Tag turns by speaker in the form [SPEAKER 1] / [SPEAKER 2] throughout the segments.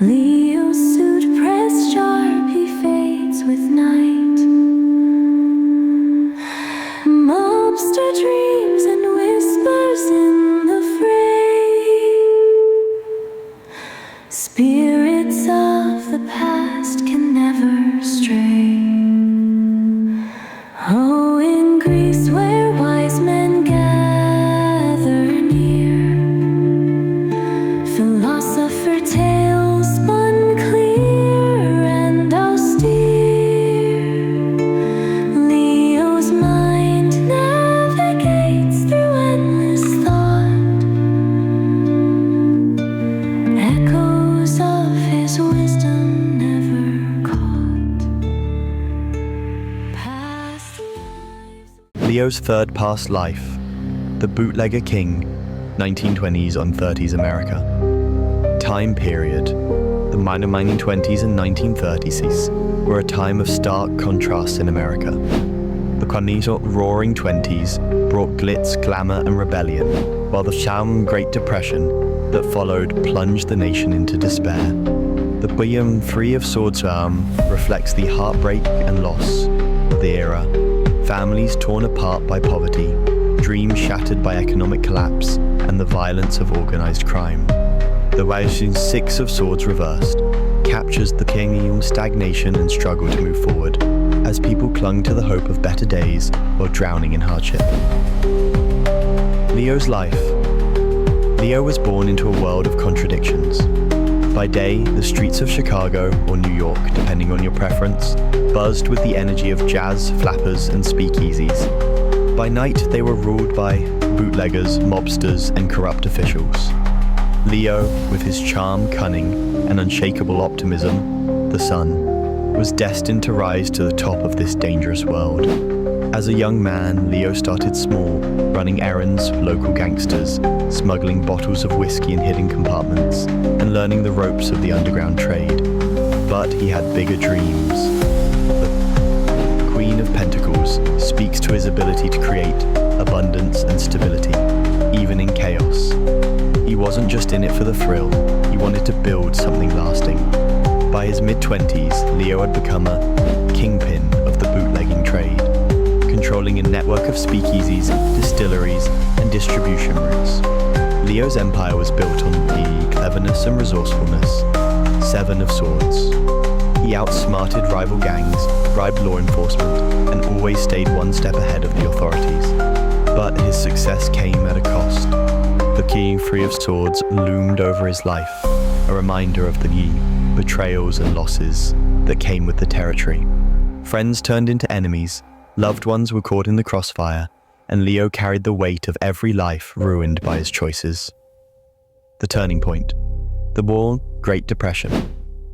[SPEAKER 1] Leo's suit pressed sharp, he fades with night. Mobster dreams and whispers in the fray. Spirits of the past can never stray. Oh, in Greece where wise men gather near, philosopher tales spun clear and austere. Leo's mind navigates through endless thought, echoes of his wisdom never caught. Past lives.
[SPEAKER 2] Leo's third past life, the Bootlegger King, 1920s on 30s America. Time period, the minor mining 20s and 1930s were a time of stark contrasts in America. The Carnizo roaring 20s brought glitz, glamour and rebellion, while the sham Great Depression that followed plunged the nation into despair. The Buyum Free of Swords reflects the heartbreak and loss of the era. Families torn apart by poverty, dreams shattered by economic collapse, and the violence of organized crime. The Waoxin Six of Swords Reversed captures the Qingyun stagnation and struggle to move forward, as people clung to the hope of better days while drowning in hardship. Leo's life. Leo was born into a world of contradictions. By day, the streets of Chicago or New York, depending on your preference, buzzed with the energy of jazz, flappers, and speakeasies. By night, they were ruled by bootleggers, mobsters, and corrupt officials. Leo, with his charm, cunning, and unshakable optimism, the sun, was destined to rise to the top of this dangerous world. As a young man, Leo started small, running errands for local gangsters, smuggling bottles of whiskey in hidden compartments, and learning the ropes of the underground trade. But he had bigger dreams. The Queen of Pentacles speaks to his ability to create abundance and stability, even in chaos. He wasn't just in it for the thrill, he wanted to build something lasting. By his mid-20s, Leo had become a kingpin of the bootlegging trade, controlling a network of speakeasies, distilleries, and distribution routes. Leo's empire was built on the cleverness and resourcefulness. Seven of Swords. He outsmarted rival gangs, bribed law enforcement, and always stayed one step ahead of the authorities. But his success came at a cost. The King Free of Swords loomed over his life, a reminder of the betrayals and losses that came with the territory. Friends turned into enemies, loved ones were caught in the crossfire, and Leo carried the weight of every life ruined by his choices. The turning point. The War, Great Depression,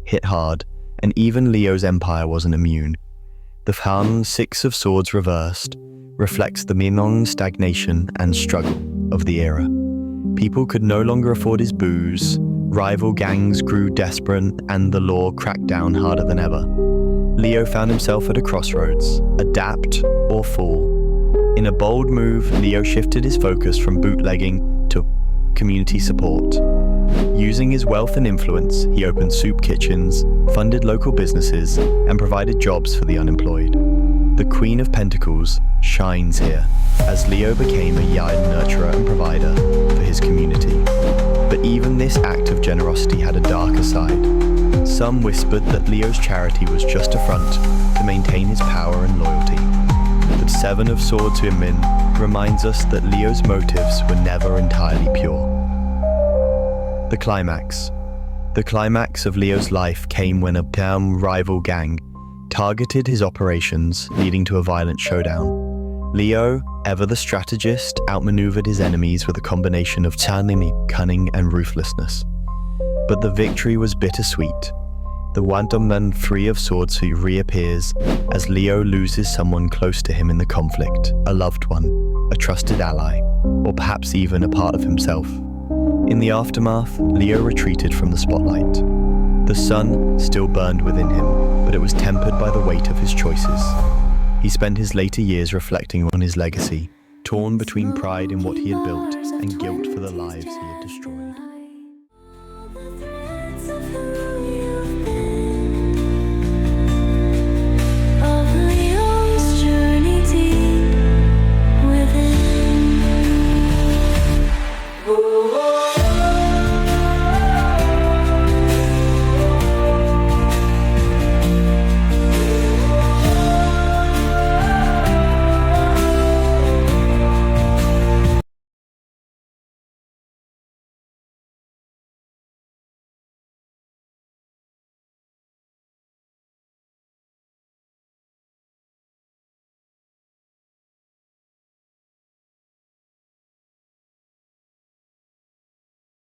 [SPEAKER 2] hit hard, and even Leo's empire wasn't immune. The Han Six of Swords Reversed reflects the Minong stagnation and struggle of the era. People could no longer afford his booze, rival gangs grew desperate, and the law cracked down harder than ever. Leo found himself at a crossroads, adapt or fall. In a bold move, Leo shifted his focus from bootlegging to community support. Using his wealth and influence, he opened soup kitchens, funded local businesses, and provided jobs for the unemployed. The Queen of Pentacles shines here, as Leo became a young nurturer and provider for his community. But even this act of generosity had a darker side. Some whispered that Leo's charity was just a front to maintain his power and loyalty. The Seven of Swords Women reminds us that Leo's motives were never entirely pure. The climax. The climax of Leo's life came when a damn rival gang targeted his operations, leading to a violent showdown. Leo, ever the strategist, outmaneuvered his enemies with a combination of cunning and ruthlessness. But the victory was bittersweet. The Wantoman Free of Swords reappears as Leo loses someone close to him in the conflict, a loved one, a trusted ally, or perhaps even a part of himself. In the aftermath, Leo retreated from the spotlight. The sun still burned within him, but it was tempered by the weight of his choices. He spent his later years reflecting on his legacy, torn between pride in what he had built and guilt for the lives he had destroyed.